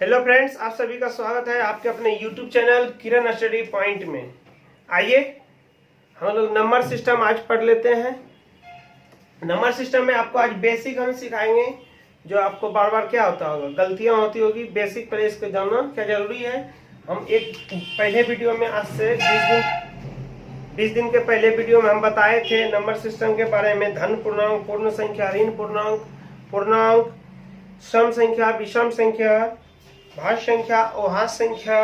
Hello friends, आप सभी का स्वागत है आपके अपने यूट्यूब चैनल किरण स्टडी पॉइंट में। आइए हम लोग नंबर सिस्टम आज पढ़ लेते हैं। नंबर सिस्टम में आपको आज बेसिक हम सिखाएंगे, जो आपको बार बार क्या होता होगा, गलतियां होती होगी। बेसिक पहले इसको जानना क्या जरूरी है। हम एक पहले वीडियो में आज से 20 दिन के पहले वीडियो में हम बताए थे नंबर सिस्टम के बारे में। धन पूर्णांक, पूर्ण संख्या, ऋण पूर्णांक, पूर्णांक, सम संख्या, विषम संख्या, भाज्य संख्या, अभाज्य संख्या,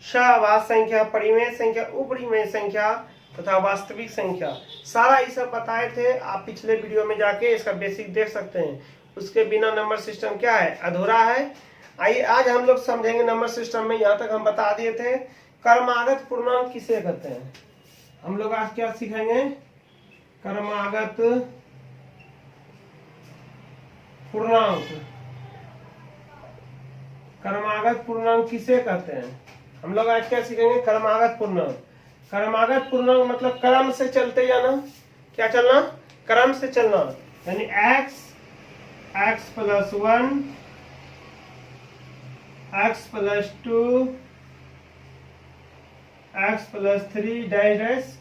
सहअभाज्य संख्या, परिमेय संख्या, उपरिमेय संख्या तथा वास्तविक संख्या, सारा ये सब बताए थे। आप पिछले वीडियो में जाके इसका बेसिक देख सकते हैं। उसके बिना नंबर सिस्टम क्या है, अधूरा है। आइए आज हम लोग समझेंगे नंबर सिस्टम में। यहाँ तक हम बता दिए थे क्रमागत पूर्णांक किसे कहते हैं। हम लोग आज क्या सीखेंगे, क्रमागत पूर्णांक। क्रमागत पूर्णांक किसे कहते हैं, हम लोग आज क्या सीखेंगे, क्रमागत पूर्णांक। क्रमागत पूर्णांक मतलब क्रम से चलते जाना। क्या चलना, क्रम से चलना। यानी x + 1, x + 2, x + 3 डैश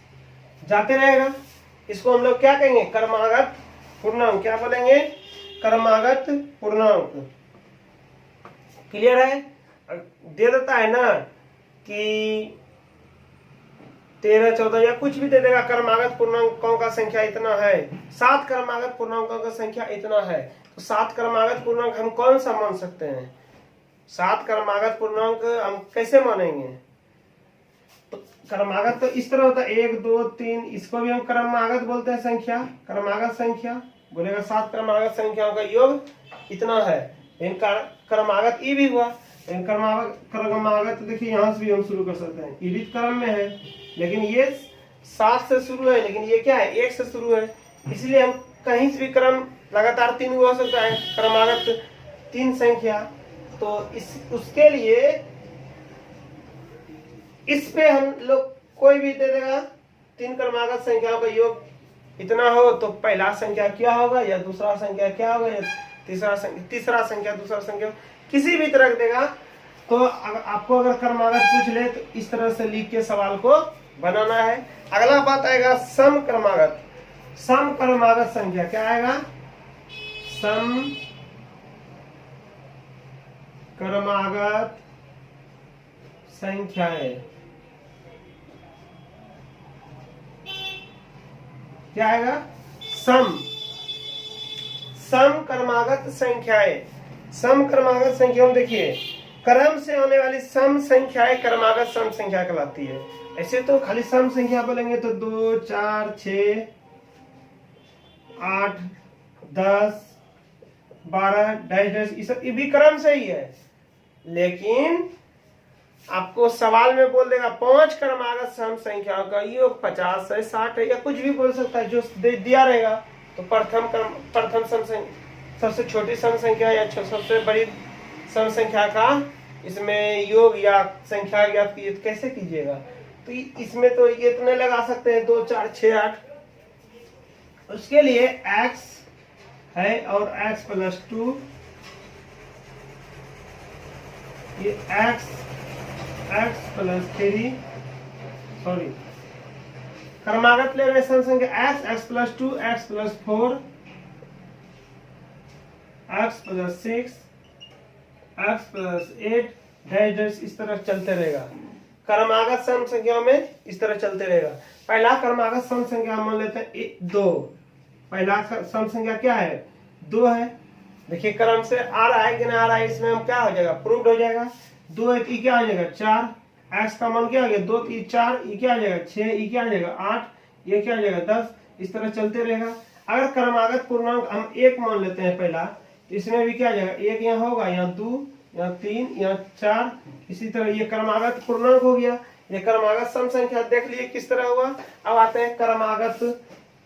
जाते रहेगा। इसको हम लोग क्या कहेंगे, क्रमागत पूर्णांक। क्या बोलेंगे, क्रमागत पूर्णांक। क्लियर है। दे देता है ना कि 13, 14 या कुछ भी दे देगा, क्रमागत पूर्णांकों का संख्या इतना है, 7 क्रमागत पूर्णांकों का संख्या इतना है। तो 7 क्रमागत पूर्णांक हम कौन सा मान सकते हैं, 7 क्रमागत पूर्णांक हम कैसे मानेंगे। तो क्रमागत तो इस तरह होता है, 1, 2, 3, इसको भी हम क्रमागत बोलते हैं संख्या, क्रमागत संख्या। बोलेगा 7 क्रमागत संख्याओं का योग इतना है। इनका क्रमागत ई भी हुआ। क्रमागत देखिए यहाँ से भी हम शुरू कर सकते हैं, ईरित क्रम में है, लेकिन ये 7 से शुरू है, लेकिन ये क्या है, 1 से शुरू है। इसलिए हम कहीं से भी क्रम लगातार 3 हो सकता है, क्रमागत 3 संख्या। तो उसके लिए इस पे हम लोग कोई भी दे देगा, 3 क्रमागत संख्याओं का योग इतना हो, तो पहला संख्या क्या होगा या दूसरा संख्या क्या होगा या तीसरा संख्या दूसरा संख्या, किसी भी तरह देगा। तो आपको अगर क्रमागत पूछ ले तो इस तरह से लिख के सवाल को बनाना है। अगला बात आएगा सम क्रमागत। सम क्रमागत संख्या क्या आएगा, सम क्रमागत संख्याएं क्या आएगा, सम क्रमागत संख्याएं। सम क्रमागत संख्याओं देखिए, क्रम से आने वाली सम संख्याएं क्रमागत सम संख्या कहलाती है। ऐसे तो खाली सम संख्या बोलेंगे तो 2, 4, 6, 8, 10, 12 डैश ये भी क्रम से ही है। लेकिन आपको सवाल में बोल देगा 5 क्रमागत सम संख्याओं का योग 50 है, 60 है, या कुछ भी बोल सकता है जो दिया रहेगा। तो प्रथम सम सबसे छोटी सम संख्या या सबसे बड़ी सम संख्या का इसमें योग या संख्या ज्ञात कीजिए, तो कैसे कीजिएगा। तो इसमें तो ये इतने लगा सकते हैं, 2, 4, 6, 8। उसके लिए x है और x + 2, ये x + 3, सॉरी क्रमागत ले रहे सम संख्या x + 2, x + 4, x + 6, x + 8 dash इस तरह चलते रहेगा। क्रमागत सम संख्याओं में इस तरह चलते रहेगा। पहला क्रमागत सम संख्या मान लेते हैं 2। पहला सम संख्या क्या है, 2 है। देखिए क्रम से आ रहा है कि ना आ रहा है, इसमें हम क्या हो जाएगा, प्रूव्ड हो जाएगा। 2 है तो ये क्या हो जाएगा, 4। x का मान क्या हो गया, 2, 3, 4, ये क्या हो जाएगा 6, ये क्या हो जाएगा 8, ये क्या हो जाएगा 10। इस तरह चलते रहेगा। अगर क्रमागत पूर्णांक हम 1 मान लेते हैं पहला, इसमें भी क्या जाएगा, 1 यहाँ होगा, यहाँ 2, यहाँ 3, यहाँ 4। इसी तरह ये क्रमागत पूर्णांक हो गया। ये क्रमागत सम संख्या देख लिए किस तरह हुआ। अब आते हैं क्रमागत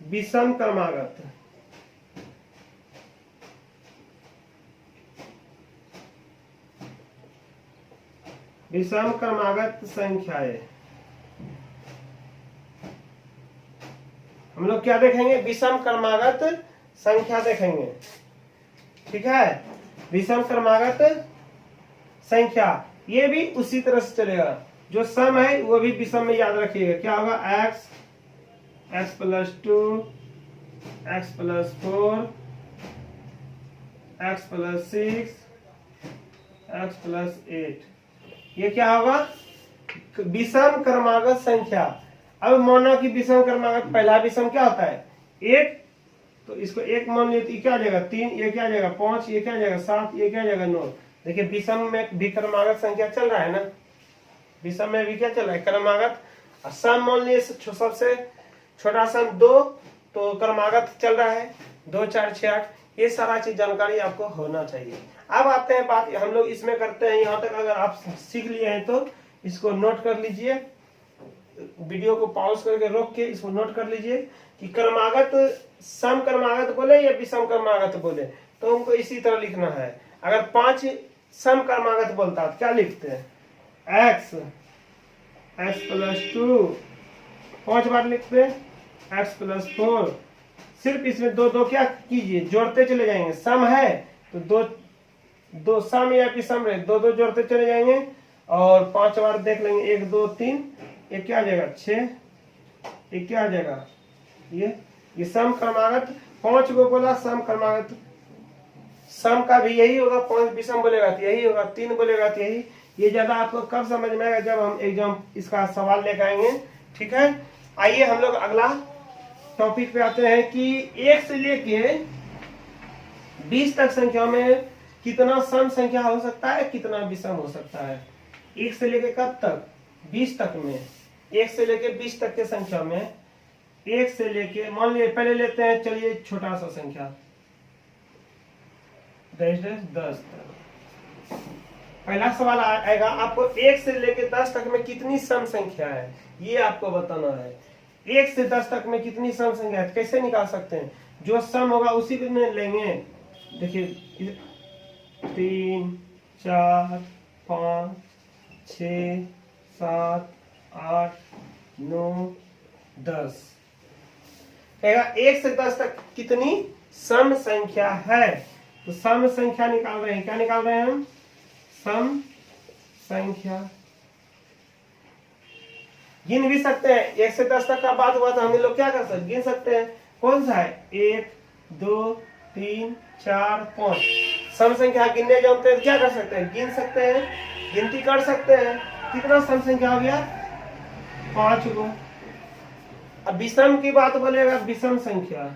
विषम क्रमागत। विषम क्रमागत संख्याएं हम लोग क्या देखेंगे, विषम क्रमागत संख्या देखेंगे। ठीक है, विषम क्रमागत संख्या, ये भी उसी तरह से चलेगा। जो सम है वो भी विषम में याद रखिएगा, क्या होगा, x + 2 x + 4 x + 6 x + 8, ये क्या होगा, विषम क्रमागत संख्या। अब माना कि विषम क्रमागत पहला विषम क्या होता है, 1, तो इसको 1 मान लिए तो क्या आ जाएगा 3, ये क्या आ जाएगा 5, ये क्या आ जाएगा 7, ये क्या आ जाएगा 9। देखिए विषम में भी क्रमागत संख्या चल रहा है ना, विषम में भी क्या चल रहा है, क्रमागत। सम मान लिए सबसे छोटा सम 2, तो क्रमागत चल रहा है 2 4 6 8, ये सारा चीज जानकारी आपको होना चाहिए। अब आते हैं बात, हम लोग इसमें करते हैं यहाँ तक, अगर आप सीख लिए हैं तो इसको नोट कर लीजिए, वीडियो को पॉज करके रोक के इसको नोट कर लीजिए कि क्रमागत सम क्रमागत बोले या विषम क्रमागत बोले, तो हमको इसी तरह लिखना है। अगर 5 सम क्रमागत बोलता है तो क्या लिखते हैं, x + 2, 5 बार लिखते हैं x + 4। सिर्फ इसमें दो दो क्या कीजिए, जोड़ते चले जाएंगे, सम है तो दो सम या विषम रहे, दो दो जोड़ते चले जाएंगे और 5 बार देख लेंगे, 1 2 3, ये क्या आ जाएगा 6, ये क्या आ जाएगा, ये सम क्रमागत। 5 को बोला सम क्रमागत, सम का भी यही होगा, 5 विषम बोलेगा तो यही होगा, 3 बोलेगा तो यही। ये ज्यादा आपको कब समझ में आएगा, जब हम एग्जाम इसका सवाल लेकर आएंगे, ठीक है। आइए हम लोग अगला टॉपिक पे आते हैं कि 1 से लेके 20 तक संख्या में कितना सम संख्या हो सकता है, कितना विषम हो सकता है। 1 से लेके कब तक, 20 तक में, 1 से लेके 20 तक के संख्या में, 1 से लेके मान लीजिए पहले लेते हैं, चलिए छोटा सा संख्या 10 तक। पहला सवाल आएगा आपको, 1 से लेके 10 तक में कितनी सम संख्या है, ये आपको बताना है। 1 से 10 तक में कितनी सम संख्या है, कैसे निकाल सकते हैं, जो सम होगा उसी में लेंगे। देखिए 3 4 5 6 7 8 9 10, कहेगा 1 से 10 तक कितनी सम संख्या है, तो सम संख्या निकाल रहे हैं, क्या निकाल रहे हैं हम, सम संख्या। गिन भी सकते हैं, 1 से 10 तक का बात हुआ तो हम लोग क्या कर सकते, गिन सकते हैं। कौन सा है, 1 2 3 4 5, सम संख्या गिनने जानते हैं तो क्या कर सकते हैं, गिन सकते हैं, गिनती कर सकते हैं। कितना सम संख्या हो गया, 5 को। अब विषम की बात बोलेगा, विषम संख्या,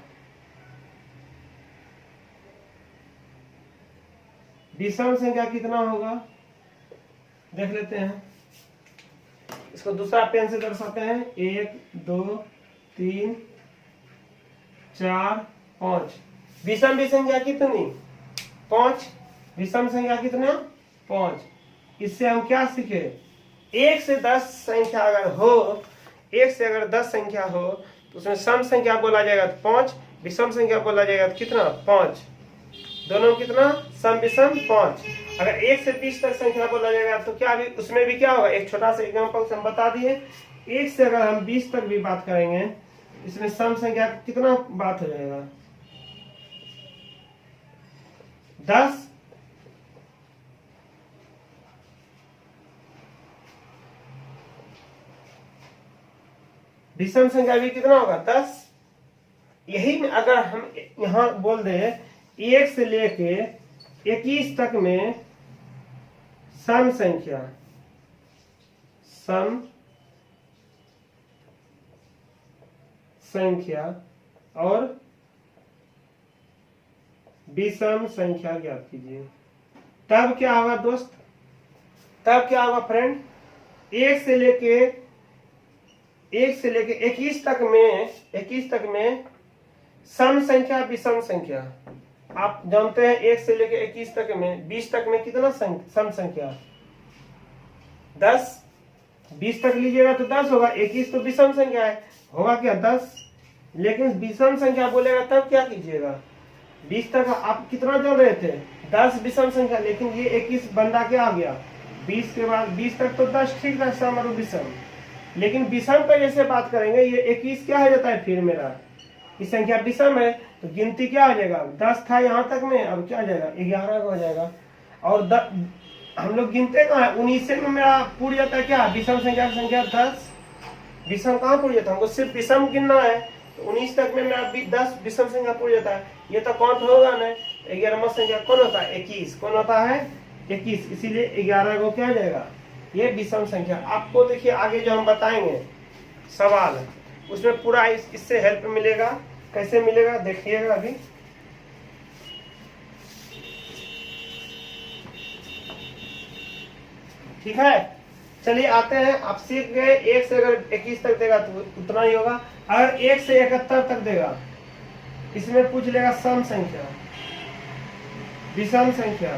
विषम संख्या कितना होगा देख लेते हैं। इसको दूसरा पेन से दर्शाते हैं, 1 2 3 4 5, विषम भी संख्या कितनी, 5, विषम संख्या कितना 5। इससे हम क्या सीखे, 1 से 10 संख्या अगर हो, 1 से अगर 10 संख्या हो तो उसमें सम संख्या बोला जाएगा तो 5, विषम संख्या बोला जाएगा तो कितना 5, दोनों में कितना सम विषम 5। अगर 1 से 20 तक संख्या बोला जाएगा तो क्या भी उसमें भी क्या होगा, एक छोटा सा एग्जांपल से हम बता दिए। 1 से अगर हम 20 तक भी बात करेंगे, इसमें सम संख्या कितना बात हो जाएगा, 10, विषम संख्या भी कितना होगा 10। यही में अगर हम यहां बोल दे 1 से लेके 21 तक में सम संख्या, सम संख्या और विषम संख्या ज्ञात कीजिए, तब क्या होगा दोस्त, तब क्या होगा फ्रेंड, 1 से लेके 21 तक में सम संख्या विषम संख्या। आप जानते हैं 1 से लेके 21 तक में, 20 तक में कितना सम संख्या 10, 20 तक लीजिएगा तो 10 होगा, 21 तो विषम संख्या है, होगा क्या 10। लेकिन विषम संख्या बोलेगा तब क्या कीजिएगा, 20 तक आप कितना जोड़ रहे थे 10 विषम संख्या, लेकिन ये 21 बंदा क्या आ गया 20 के बाद, 20 तक तो 10 ठीक था सम और विषम, लेकिन विषम पर जैसे बात करेंगे ये 21 क्या हो जाता है, फिर मेरा ये संख्या विषम है तो गिनती क्या हो जाएगा, 10 था यहाँ तक में, अब क्या हो जाएगा 11 हो जाएगा। और हम लोग गिनते कहाँ है, 19 में मेरा पूर्ण जाता है क्या, विषम संख्या की संख्या 10। विषम कहाँ पूर्ण जाता है, हमको सिर्फ विषम गिनना है, तो 19 तक में मेरा 10 विषम संख्या पूर्ण जाता है। ये तो काउंट होगा ना। 11वां संख्या कौन होता है, 21। कौन होता है, 21। इसीलिए 11 को क्या हो जाएगा, ये विषम संख्या। आपको देखिए आगे जो हम बताएंगे सवाल, उसमें पूरा इससे हेल्प मिलेगा। कैसे मिलेगा देखिएगा अभी। ठीक है, चलिए आते हैं। आप सीख गए 1 से अगर 21 तक देगा तो उतना ही होगा। अगर 1 से 71 तक देगा, इसमें पूछ लेगा सम संख्या, विषम संख्या,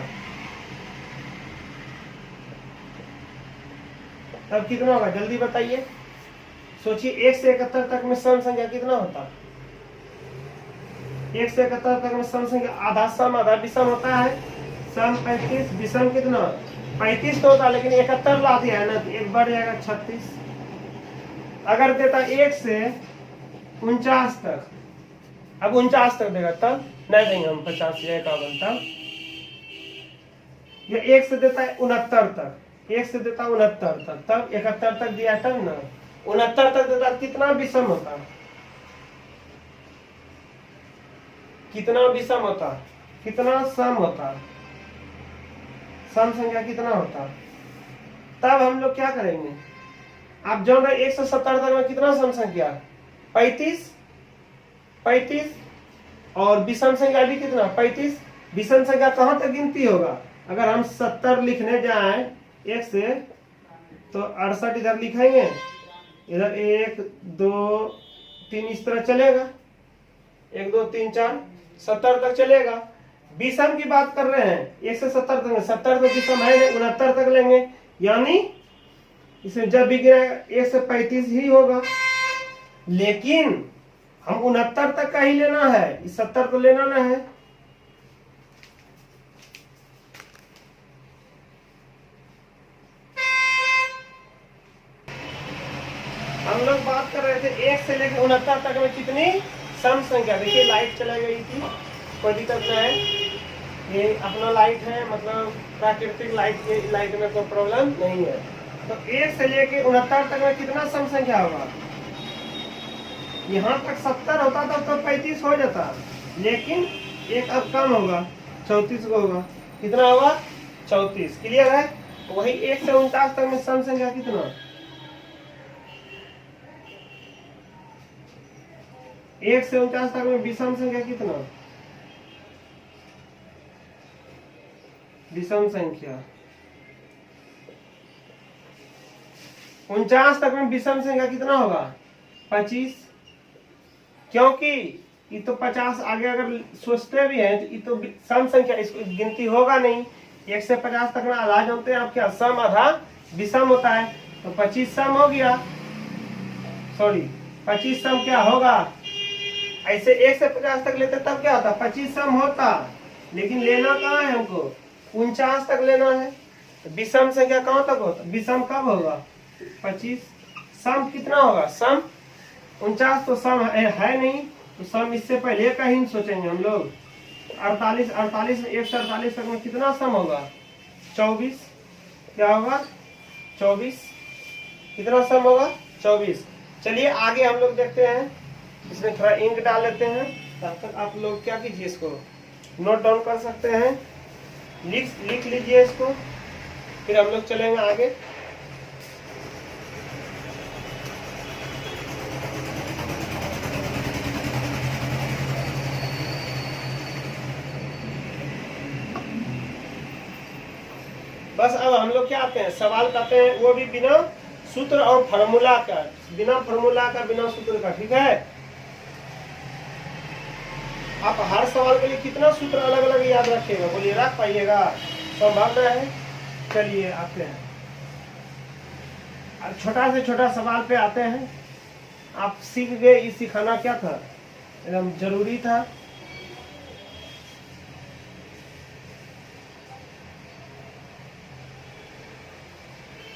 तब कितना होगा जल्दी बताइए। सोचिए 1 से 71 तक में सम संख्या कितना होता, 1 से 71 तक में सम संख्या आधा सम आधा विषम होता है। सम 35, विषम कितना 35 तो होता है, लेकिन 71 ला दिया है ना, तो एक बढ़ जाएगा 36। अगर देता 1 से 49 तक, अब 49 तक देगा तब नहीं देंगे हम 50 या 51 तक। या 1 से देता है 69 तक, 1 से देता है 69 तक, तब 71 तक दिया तब ना। 69 तक देता कितना विषम होता, कितना विषम होता, कितना सम होता, सम संख्या कितना होता। तब हम लोग क्या करेंगे, आप जो 170 तक में कितना सम संख्या 35, 35 और विषम संख्या भी कितना 35। विषम संख्या कहां तक गिनती होगा, अगर हम 70 लिखने जाए 1 से, तो 68 इधर लिखेंगे, इधर 1 2 3 इस तरह चलेगा, 1 2 3 4 70 तक चलेगा। विषम की बात कर रहे हैं 1 से 70 तक, 70 तो विषम है नहीं, 69 तक लेंगे, यानी इसमें जब भी गिराएगा 1 से 35 ही होगा। लेकिन हम 69 तक का ही लेना है, 70 तो लेना ना है। हम लोग बात कर रहे थे 1 से लेकर 69 तक में कितनी सम संख्या। देखिए लाइट चला गई थी, कोई दिक्कत नहीं है, ये अपना लाइट है, मतलब प्राकृतिक लाइट के लाइट में कोई प्रॉब्लम नहीं है। तो 1 से लेकर 69 तक में कितना सम संख्या होगा, यहाँ तक 70 होता था तो 35 हो जाता, लेकिन एक अब कम होगा, 34 को होगा, कितना होगा 34। क्लियर है। वही 1 से 49 तक में सम संख्या कितना, 1 से 49 तक में विषम संख्या कितना, विषम संख्या 49 तक में विषम संख्या कितना होगा 25। क्योंकि ये तो 50 आगे अगर सोचते भी हैं तो ये तो सम संख्या, इसको गिनती होगा नहीं। 1 से 50 तक में आधा जानते हैं आप क्या, सम आधा विषम होता है, तो 25 सम हो गया, सॉरी 25 सम क्या होगा। ऐसे 1 से 50 तक लेते तब क्या होता, 25 सम होता, लेकिन लेना कहाँ है हमको 49 तक लेना है। तो विषम संख्या कहाँ तक होता, विषम कब होगा 25। सम कितना होगा, सम 49 तो सम है नहीं, तो सम इससे पहले का ही सोचेंगे हम लोग। 48 में 1 से 48 तक में कितना सम होगा 24। क्या होगा 24, कितना सम होगा 24। चलिए आगे हम लोग देखते हैं, इसमें थोड़ा इंक डाल लेते हैं, तब तक आप लोग क्या कीजिए, इसको नोट डाउन कर सकते हैं, लिख लीजिए इसको, फिर हम लोग चलेंगे आगे। बस अब हम लोग क्या आते हैं, सवाल करते हैं, वो भी बिना सूत्र और फार्मूला का, बिना फार्मूला का, बिना सूत्र का। ठीक है, आप हर सवाल के लिए कितना सूत्र अलग अलग याद रखिएगा, बोलिए रख पाइएगा, संभव है। चलिए आते हैं, अब छोटा से छोटा सवाल पे आते हैं। आप सीख गए, ये सिखाना क्या था, एकदम जरूरी था।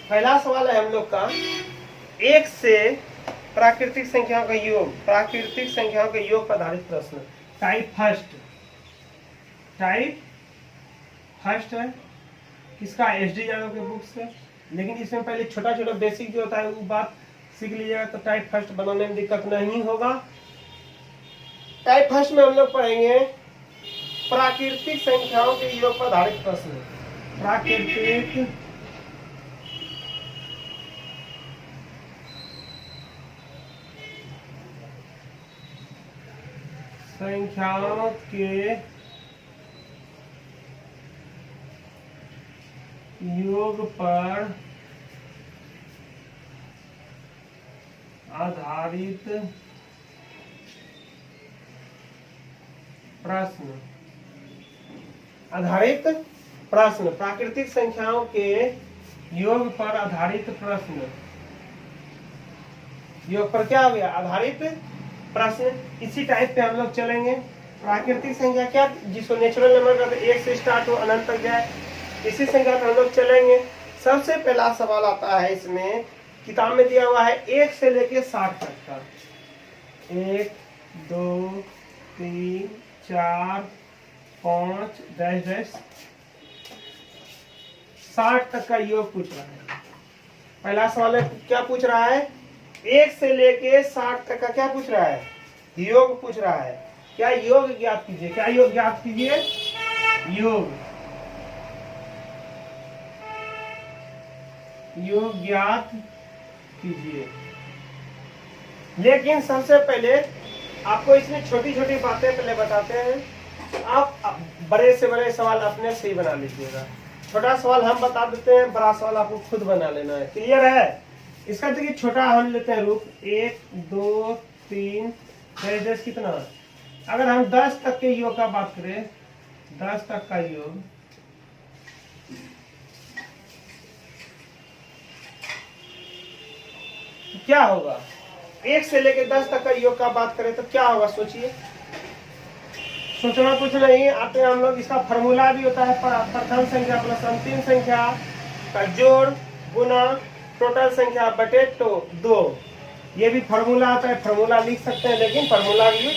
पहला सवाल है हम लोग का, 1 से प्राकृतिक संख्याओं का योग, प्राकृतिक संख्याओं के योग पर आधारित प्रश्न। टाइप फर्स्ट है किसका, SD यादव के बुक से। लेकिन इसमें पहले छोटा छोटा बेसिक जो होता है वो बात सीख लीजिएगा, तो टाइप फर्स्ट बनाने में दिक्कत नहीं होगा। टाइप फर्स्ट में हम लोग पढ़ेंगे प्राकृतिक संख्याओं के योग पर आधारित प्रश्न। प्राकृतिक संख्याओं के योग पर आधारित प्रश्न। आधारित प्रश्न, प्राकृतिक संख्याओं के योग पर आधारित प्रश्न। योग पर क्या हो गया, आधारित प्रश्न। इसी टाइप पे हम लोग चलेंगे। प्राकृतिक संख्या क्या, जिसको नेचुरल नंबर का 1 से स्टार्ट हो अनंत तक जाए, इसी संख्या पर हम लोग चलेंगे। सबसे पहला सवाल आता है इसमें, किताब में दिया हुआ है 1 से लेके 60 तक का। 1 2 3 4 5 डैश डैश 60 तक का योग पूछ रहा है। पहला सवाल है, क्या पूछ रहा है, 1 से लेके 60 तक का क्या पूछ रहा है, योग पूछ रहा है। क्या, योग ज्ञात कीजिए। क्या योग ज्ञात कीजिए, योग ज्ञात कीजिए। लेकिन सबसे पहले आपको इसमें छोटी छोटी बातें पहले बताते हैं। आप बड़े से बड़े सवाल अपने से ही बना लीजिएगा। छोटा सवाल हम बता देते हैं, बड़ा सवाल आपको खुद बना लेना है। क्लियर है। इसका देखिए छोटा हम लेते हैं रूप 1 2 3 10 कितना। अगर हम 10 तक के योग का बात करें, 10 तक का योग, क्या होगा। 1 से लेकर 10 तक का योग का बात करें तो क्या होगा, सोचिए। सोचना कुछ नहीं, आते हैं हम लोग। इसका फॉर्मूला भी होता है, प्रथम संख्या प्लस अंतिम संख्या का जोड़ गुना टोटल संख्या बटे 2। ये भी फॉर्मूला आता है, फॉर्मूला लिख सकते हैं, लेकिन फॉर्मूला यूज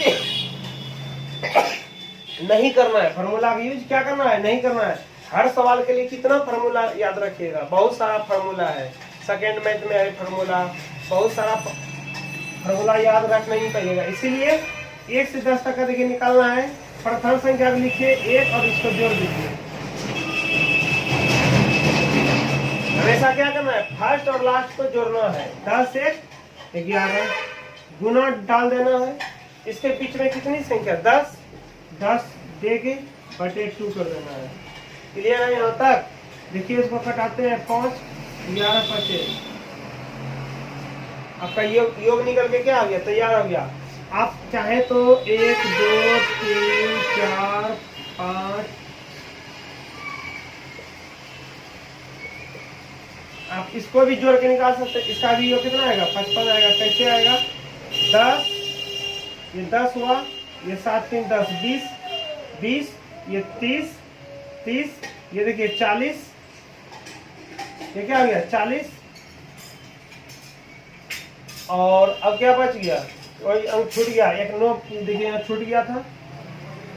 नहीं करना है। फॉर्मूला यूज क्या करना है, नहीं करना है। हर सवाल के लिए कितना फॉर्मूला याद रखिएगा, बहुत सारा फॉर्मूला है। सेकेंड मैथ में है फॉर्मूला, बहुत सारा फॉर्मूला याद रखना ही पड़ेगा। इसीलिए 1 से 10 तक का देखिए निकालना है। प्रथम संख्या लिखिए 1 और इसको जोड़ दीजिए। हमेशा क्या करना है, फर्स्ट और लास्ट को जोड़ना है। 10 1 11 गुना डाल देना है। इसके बीच में कितनी संख्या, 10 10 दे के बटे 2 कर देना है। क्लियर है यहाँ तक। देखिए इसको कटाते हैं 5 11 25। आपका योग निकल के क्या आ गया, तैयार हो गया। आप चाहे तो 1 2 3 4 5, आप इसको भी जोड़ के निकाल सकते हैं। इसका भी योग कितना आएगा, 55 आएगा। कैसे आएगा, 10 ये 10 हुआ, ये 7 3 10 20 20, ये 30 30, ये देखिए 40, ये क्या आ गया 40। और अब क्या बच गया, वही अंक छूट गया, एक 9 देखिए यहाँ छूट गया था।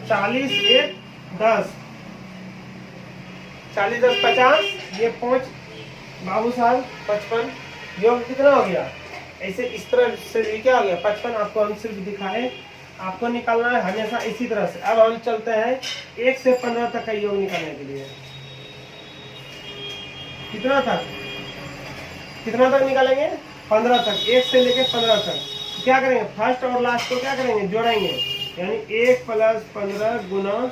40 1 10, 40 10 50, ये 5 बाबू साहब 55। योग कितना हो गया, ऐसे इस तरह से क्या हो गया 55। आपको हम सिर्फ दिखाए, आपको निकालना है हमेशा इसी तरह से। अब हम चलते हैं 1 से 15 तक का योग निकालने के लिए। कितना तक निकालेंगे, 15 तक। 1 से लेके 15 तक क्या करेंगे, फर्स्ट और लास्ट को क्या करेंगे, जोड़ेंगे। यानी 1 + 15 गुना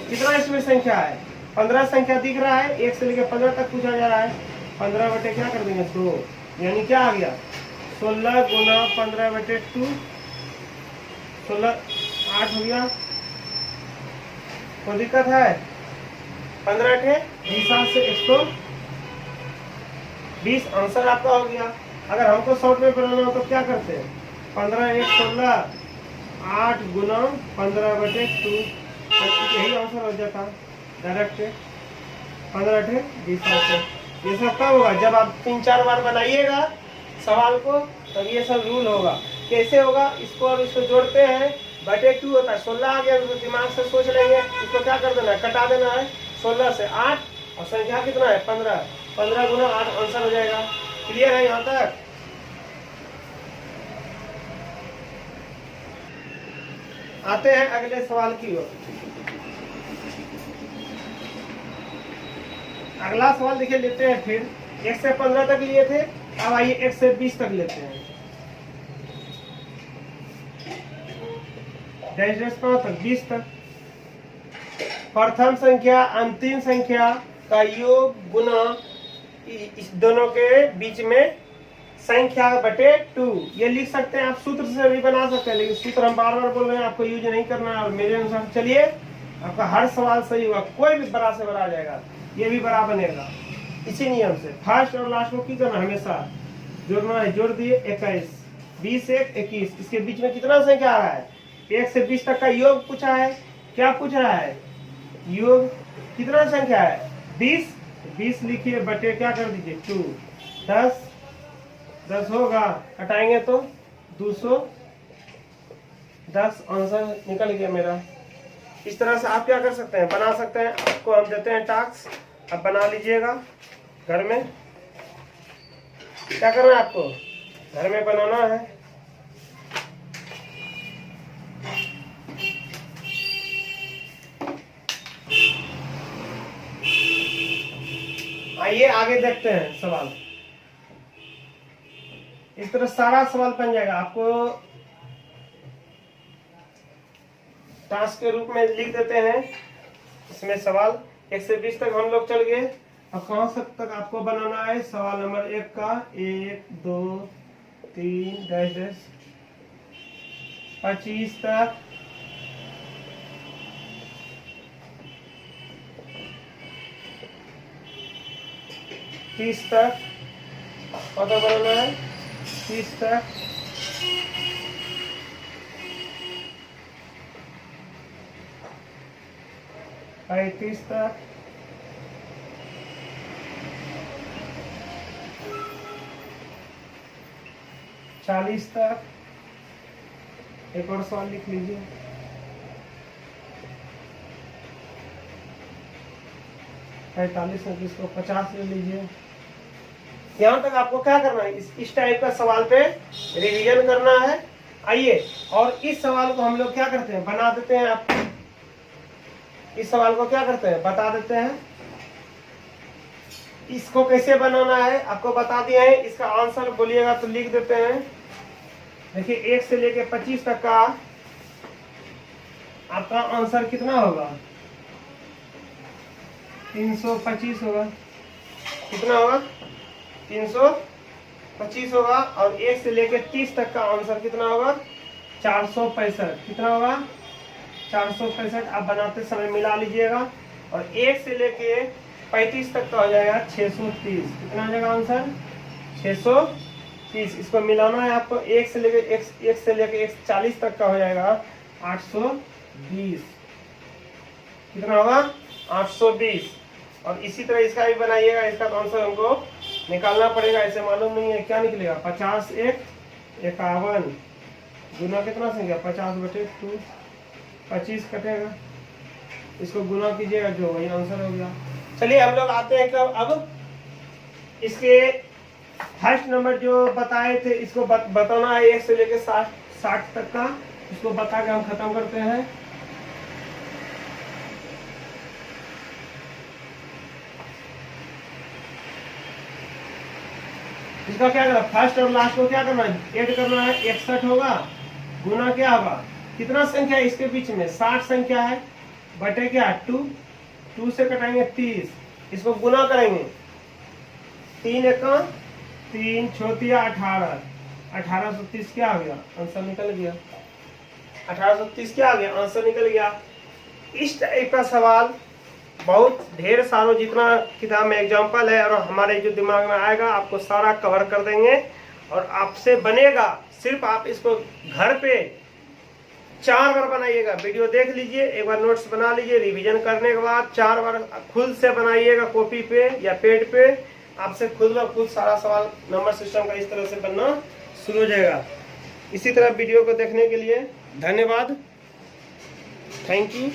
कितना इसमें संख्या है, 15 संख्या दिख रहा है। 1 से लेके 15 तक पूछा जा रहा है। 15 बटे क्या कर देंगे 2, यानी क्या आ गया 16 गुना 15 बटे 2, 16 8 हो गया। कोई दिक्कत है, 15 थे 20 से 120 आंसर आपका हो गया। अगर हमको शॉर्ट में बनाना हो तो क्या करते हैं, 15 1 16 8 गुना 15 बटे 2, यही आंसर हो जाता डायरेक्ट। 15 थे 20। ये सब कब होगा, जब आप 3-4 बार बनाइएगा सवाल को, तब ये सब रूल होगा। कैसे होगा, इसको और इसको जोड़ते हैं, बटे 2 होता है। 16 आ गया तो दिमाग से सोच लेंगे, इसको क्या कर देना है, कटा देना है। 16 से 8 और संख्या कितना है 15, 15 गुना 8 आंसर हो जाएगा। क्लियर है यहाँ तक? आते हैं अगले सवाल की ओर। अगला सवाल देखिए लेते हैं फिर। 1 से 15 तक लिए थे, अब आइए 1 से 20 तक लेते हैं। डैश डैश कहाँ तक? 20 तक। प्रथम संख्या अंतिम संख्या का योग गुना इस दोनों के बीच में संख्या बटे 2। ये लिख सकते हैं आप, सूत्र से भी बना सकते हैं, लेकिन सूत्र हम बार बार बोल रहे हैं, आपको यूज नहीं करना है। और मेरे अनुसार चलिए आपका हर सवाल सही होगा, कोई भी बड़ा से बड़ा आ जाएगा, ये भी बड़ा बनेगा। इसी नियम से फर्स्ट और लास्ट को की करना, हमेशा जोड़ना है। जोड़ दिए 21, 20 1 21, इसके बीच में कितना संख्या आ रहा है? 1 से 20 तक का योग पूछा है। क्या पूछ रहा है? योग कितना संख्या है? 20। 20 लिखिए बटे क्या कर दीजिए 2, 10 10 होगा, हटाएंगे तो 210 आंसर निकल गया मेरा। इस तरह से आप क्या कर सकते हैं, बना सकते हैं। आपको हम देते हैं टास्क, अब बना लीजिएगा घर में। क्या करना है आपको? घर में बनाना है। आइए आगे देखते हैं सवाल। इस तरह सारा सवाल बन जाएगा। आपको टास्क के रूप में लिख देते हैं इसमें सवाल। 1 से 20 तक हम लोग चल गए। अब कहाँ तक आपको बनाना है? सवाल नंबर 1 का 1 2 3 डैश डैश 25 तक, 30 तक पता बनाना है, 30 तक, 35 तक, 40 तक। एक और सवाल लिख लीजिए। 45 में इसको 50 ले लीजिए। यहाँ तक आपको क्या करना है? इस टाइप का सवाल पे रिवीजन करना है। आइए, और इस सवाल को हम लोग क्या करते हैं, बना देते हैं। आप इस सवाल को क्या करते हैं, बता देते हैं। इसको कैसे बनाना है आपको बता दिया है। इसका आंसर बोलिएगा तो लिख देते हैं। देखिए 1 से लेके 25 तक का आपका आंसर कितना होगा? 325 होगा। कितना होगा? 325 होगा। और 1 से लेके 30 तक का आंसर कितना होगा? 465। कितना होगा? 465। आप बनाते समय मिला लीजिएगा। और 1 से लेके 35 तक का हो जाएगा 630। कितना हो जाएगा आंसर? 630। इसको मिलाना है आपको। 1 से लेके 140 तक का हो जाएगा 820। कितना होगा? 820। और इसी तरह इसका भी बनाइएगा। इसका आंसर हमको निकालना पड़ेगा, ऐसे मालूम नहीं है क्या निकलेगा। 50 1 51 गुना कितना संख्या? 50 बटे 2, 25 कटेगा। इसको गुना कीजिएगा, जो वही आंसर हो गया। चलिए हम लोग आते हैं कब? अब इसके फर्स्ट नंबर जो बताए थे, इसको बताना है 1 से लेके 60 तक का। इसको बता के हम खत्म करते हैं। इसका क्या करना? फर्स्ट और लास्ट को क्या करना है? ऐड करना है। 61 होगा, गुना क्या होगा? कितना संख्या है इसके बीच में? 60 संख्या है, बटे क्या? 2 से कटाएंगे 30। इसको गुना करेंगे। 3 एका 3 छोतिया 18, 1830 क्या आ गया? आंसर निकल गया। 1830 क्या आ गया? आंसर निकल गया। इस टाइप का सवाल बहुत ढेर सारों जितना किताब में एग्जाम्पल है, और हमारे जो दिमाग में आएगा आपको सारा कवर कर देंगे। और आपसे बनेगा, सिर्फ आप इसको घर पे 4 बार बनाइएगा। वीडियो देख लीजिए, एक बार नोट्स बना लीजिए, रिवीजन करने के बाद 4 बार खुद से बनाइएगा कॉपी पे या पेड पे। आपसे खुद ब खुद सारा सवाल नंबर सिस्टम का इस तरह से बनना शुरू हो जाएगा। इसी तरह वीडियो को देखने के लिए धन्यवाद। Thank you.